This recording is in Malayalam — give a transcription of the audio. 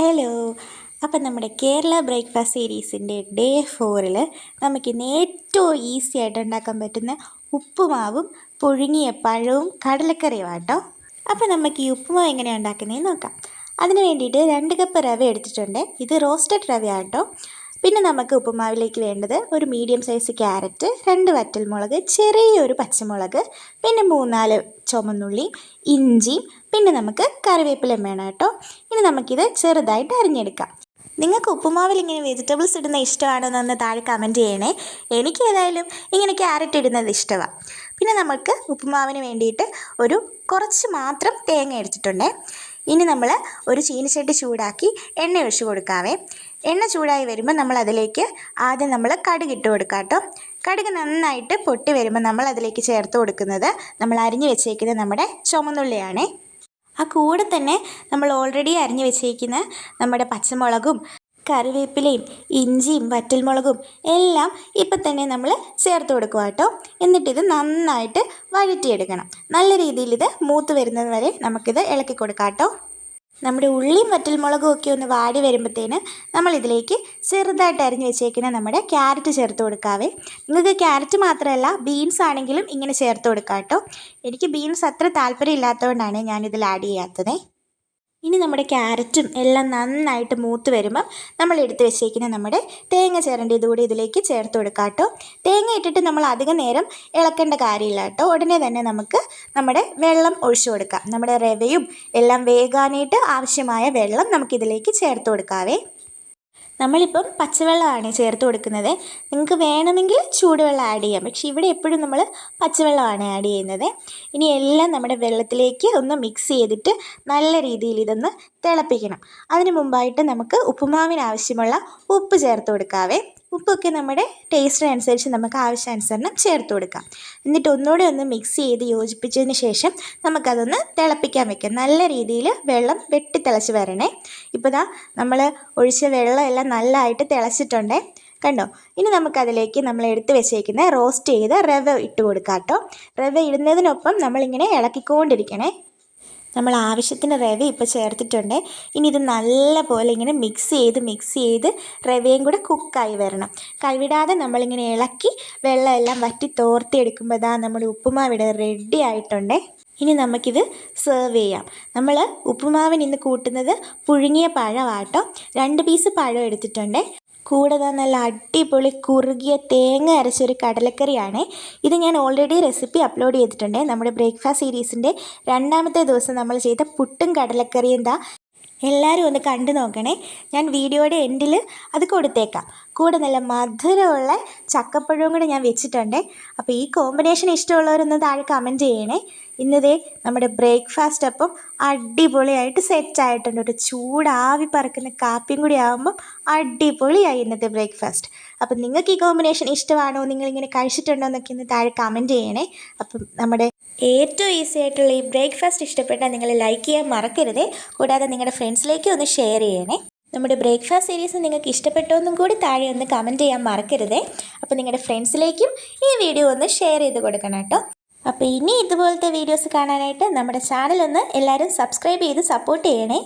ഹലോ. അപ്പം നമ്മുടെ കേരള ബ്രേക്ക്ഫാസ്റ്റ് സീരീസിൻ്റെ ഡേ 4 നമുക്കിന്ന് ഏറ്റവും ഈസി ആയിട്ട് ഉണ്ടാക്കാൻ പറ്റുന്ന ഉപ്പുമാവും പുഴുങ്ങിയ പഴവും കടലക്കറിയും ആട്ടോ. അപ്പം നമുക്ക് ഈ ഉപ്പുമാവ് എങ്ങനെയാണ് ഉണ്ടാക്കുന്നതെന്ന് നോക്കാം. അതിന് വേണ്ടിയിട്ട് 2 കപ്പ് റവ എടുത്തിട്ടുണ്ട്. ഇത് റോസ്റ്റഡ് റവ ആട്ടോ. പിന്നെ നമുക്ക് ഉപ്പുമാവിലേക്ക് വേണ്ടത് ഒരു മീഡിയം സൈസ് ക്യാരറ്റ്, 2 വറ്റൽമുളക്, ചെറിയൊരു പച്ചമുളക്, പിന്നെ 3-4 ചുമന്നുള്ളി, ഇഞ്ചിയും, പിന്നെ നമുക്ക് കറിവേപ്പിലയും വേണം കേട്ടോ. ഇനി നമുക്കിത് ചെറുതായിട്ട് അരിഞ്ഞെടുക്കാം. നിങ്ങൾക്ക് ഉപ്പുമാവിൽ ഇങ്ങനെ വെജിറ്റബിൾസ് ഇടുന്ന ഇഷ്ടമാണോ എന്നൊന്ന് താഴെ കമൻറ്റ് ചെയ്യണേ. എനിക്ക് ഏതായാലും ഇങ്ങനെ ക്യാരറ്റ് ഇടുന്നത് ഇഷ്ടമാണ്. പിന്നെ നമുക്ക് ഉപ്പുമാവിന് വേണ്ടിയിട്ട് കുറച്ച് മാത്രം തേങ്ങ എടുത്തിട്ടുണ്ടേ. ഇനി നമ്മൾ ഒരു ചീനിച്ചട്ടി ചൂടാക്കി എണ്ണ ഒഴിച്ച് കൊടുക്കാവേ. എണ്ണ ചൂടായി വരുമ്പോൾ നമ്മൾ അതിലേക്ക് ആദ്യം നമ്മൾ കടുക് ഇട്ട് കൊടുക്കാം കേട്ടോ. കടുക് നന്നായിട്ട് പൊട്ടി വരുമ്പോൾ നമ്മൾ അതിലേക്ക് ചേർത്ത് കൊടുക്കുന്നത് നമ്മൾ അരിഞ്ഞു വെച്ചേക്കുന്ന നമ്മുടെ ചുമന്നുള്ളിയാണേ. ആ കൂടെ തന്നെ നമ്മൾ ഓൾറെഡി അരിഞ്ഞു വെച്ചേക്കുന്ന നമ്മുടെ പച്ചമുളകും കറിവേപ്പിലയും ഇഞ്ചിയും വറ്റൽമുളകും എല്ലാം ഇപ്പം തന്നെ നമ്മൾ ചേർത്ത് കൊടുക്കുക കേട്ടോ. എന്നിട്ടിത് നന്നായിട്ട് വഴറ്റിയെടുക്കണം. നല്ല രീതിയിൽ ഇത് മൂത്ത് വരുന്നത് വരെ നമുക്കിത് ഇളക്കി കൊടുക്കാം കേട്ടോ. നമ്മുടെ ഉള്ളിയും വറ്റൽമുളകും ഒക്കെ ഒന്ന് വാടി വരുമ്പോഴത്തേന് നമ്മളിതിലേക്ക് ചെറുതായിട്ട് അരിഞ്ഞ് വെച്ചേക്കുന്ന നമ്മുടെ ക്യാരറ്റ് ചേർത്ത് കൊടുക്കാവേ. നിങ്ങൾക്ക് ക്യാരറ്റ് മാത്രമല്ല ബീൻസ് ആണെങ്കിലും ഇങ്ങനെ ചേർത്ത് കൊടുക്കാം കേട്ടോ. എനിക്ക് ബീൻസ് അത്ര താല്പര്യം ഇല്ലാത്തതുകൊണ്ടാണ് ഞാനിതിൽ ആഡ് ചെയ്യാത്തത്. ഇനി നമ്മുടെ ക്യാരറ്റും എല്ലാം നന്നായിട്ട് മൂത്ത് വരുമ്പം നമ്മൾ എടുത്ത് വെച്ചേക്കുന്ന നമ്മുടെ തേങ്ങ ചിരണ്ടിയത് കൂടി ഇതിലേക്ക് ചേർത്ത് കൊടുക്കാം കേട്ടോ. തേങ്ങ ഇട്ടിട്ട് നമ്മൾ അധികം നേരം ഇളക്കേണ്ട കാര്യമില്ല കേട്ടോ. ഉടനെ തന്നെ നമുക്ക് നമ്മുടെ വെള്ളം ഒഴിച്ചു കൊടുക്കാം. നമ്മുടെ റവയും എല്ലാം വേകാനായിട്ട് ആവശ്യമായ വെള്ളം നമുക്കിതിലേക്ക് ചേർത്ത് കൊടുക്കാവേ. നമ്മളിപ്പം പച്ചവെള്ളമാണ് ചേർത്ത് കൊടുക്കുന്നത്. നിങ്ങൾക്ക് വേണമെങ്കിൽ ചൂടുവെള്ളം ആഡ് ചെയ്യാം. പക്ഷേ ഇവിടെ എപ്പോഴും നമ്മൾ പച്ചവെള്ളമാണ് ആഡ് ചെയ്യുന്നത്. ഇനി എല്ലാം നമ്മുടെ വെള്ളത്തിലേക്ക് ഒന്ന് മിക്സ് ചെയ്തിട്ട് നല്ല രീതിയിൽ ഇതൊന്ന് തിളപ്പിക്കണം. അതിന് മുമ്പായിട്ട് നമുക്ക് ഉപ്പുമാവിന് ആവശ്യമുള്ള ഉപ്പ് ചേർത്ത് കൊടുക്കാവേ. ഉപ്പൊക്കെ നമ്മുടെ ടേസ്റ്റിനനുസരിച്ച് നമുക്ക് ആവശ്യാനുസരണം ചേർത്ത് കൊടുക്കാം. എന്നിട്ട് ഒന്നുകൂടെ ഒന്ന് മിക്സ് ചെയ്ത് യോജിപ്പിച്ചതിന് ശേഷം നമുക്കതൊന്ന് തിളപ്പിക്കാൻ വെക്കാം. നല്ല രീതിയിൽ വെള്ളം വെട്ടിത്തിളച്ച് വരണേ. ഇപ്പോൾ ദാ നമ്മൾ ഒഴിച്ച വെള്ളം എല്ലാം നല്ലതായിട്ട് തിളച്ചിട്ടുണ്ടേ, കണ്ടോ. ഇനി നമുക്കതിലേക്ക് നമ്മൾ എടുത്ത് വെച്ചേക്കുന്ന റോസ്റ്റ് ചെയ്ത് റവ ഇട്ട് കൊടുക്കാം കേട്ടോ. റവ ഇടുന്നതിനൊപ്പം നമ്മളിങ്ങനെ ഇളക്കിക്കൊണ്ടിരിക്കണേ. നമ്മൾ ആവശ്യത്തിന് റവ ഇപ്പോൾ ചേർത്തിട്ടുണ്ട്. ഇനി ഇത് നല്ല പോലെ ഇങ്ങനെ മിക്സ് ചെയ്ത് റവയും കൂടെ കുക്കായി വരണം. കൈവിടാതെ നമ്മളിങ്ങനെ ഇളക്കി വെള്ളം എല്ലാം വറ്റി തോർത്തിയെടുക്കുമ്പോൾ ഇതാ നമ്മുടെ ഉപ്പുമാവിടെ റെഡി ആയിട്ടുണ്ട്. ഇനി നമുക്കിത് സെർവ് ചെയ്യാം. നമ്മൾ ഉപ്പുമാവിന് ഇന്ന് കൂട്ടുന്നത് പുഴുങ്ങിയ പഴമാട്ടോ. 2 പീസ് പഴം എടുത്തിട്ടുണ്ട്. കൂടെ നല്ല അടിപൊളി കുറുകിയ തേങ്ങ അരച്ചൊരു കടലക്കറിയാണ്. ഇത് ഞാൻ ഓൾറെഡി റെസിപ്പി അപ്ലോഡ് ചെയ്തിട്ടുണ്ട്. നമ്മുടെ ബ്രേക്ക്ഫാസ്റ്റ് സീരീസിൻ്റെ 2ാമത്തെ ദിവസം നമ്മൾ ചെയ്ത പുട്ടും കടലക്കറിയും എന്താ എല്ലാവരും ഒന്ന് കണ്ടു നോക്കണേ. ഞാൻ വീഡിയോയുടെ എൻഡിൽ അത് കൊടുത്തേക്കാം. കൂടെ നല്ല മധുരമുള്ള ചക്കപ്പഴവും കൂടെ ഞാൻ വെച്ചിട്ടുണ്ട്. അപ്പോൾ ഈ കോമ്പിനേഷൻ ഇഷ്ടമുള്ളവരൊന്ന് താഴെ കമൻറ്റ് ചെയ്യണേ. ഇന്നതേ നമ്മുടെ ബ്രേക്ക്ഫാസ്റ്റ് അപ്പം അടിപൊളിയായിട്ട് സെറ്റായിട്ടുണ്ട്. ഒരു ചൂടാവി പറക്കുന്ന കാപ്പിയും കൂടി ആകുമ്പം അടിപൊളിയായി ഇന്നത്തെ ബ്രേക്ക്ഫാസ്റ്റ്. അപ്പം നിങ്ങൾക്ക് ഈ കോമ്പിനേഷൻ ഇഷ്ടമാണോ, നിങ്ങളിങ്ങനെ കഴിച്ചിട്ടുണ്ടോ എന്നൊക്കെ ഒന്ന് താഴെ കമൻറ്റ് ചെയ്യണേ. അപ്പം നമ്മുടെ ഏറ്റവും ഈസി ആയിട്ടുള്ള ഈ ബ്രേക്ക്ഫാസ്റ്റ് ഇഷ്ടപ്പെട്ടാൽ നിങ്ങൾ ലൈക്ക് ചെയ്യാൻ മറക്കരുതേ. കൂടാതെ നിങ്ങളുടെ ഫ്രണ്ട്സിലേക്ക് ഒന്ന് ഷെയർ ചെയ്യണേ. നമ്മുടെ ബ്രേക്ക്ഫാസ്റ്റ് സീരീസ് നിങ്ങൾക്ക് ഇഷ്ടപ്പെട്ടോ എന്നും കൂടി താഴെ ഒന്ന് കമൻറ്റ് ചെയ്യാൻ മറക്കരുതേ. അപ്പോൾ നിങ്ങളുടെ ഫ്രണ്ട്സിലേക്കും ഈ വീഡിയോ ഒന്ന് ഷെയർ ചെയ്ത് കൊടുക്കണം കേട്ടോ. അപ്പോൾ ഇനി ഇതുപോലത്തെ വീഡിയോസ് കാണാനായിട്ട് നമ്മുടെ ചാനൽ ഒന്ന് എല്ലാവരും സബ്സ്ക്രൈബ് ചെയ്ത് സപ്പോർട്ട് ചെയ്യണേ.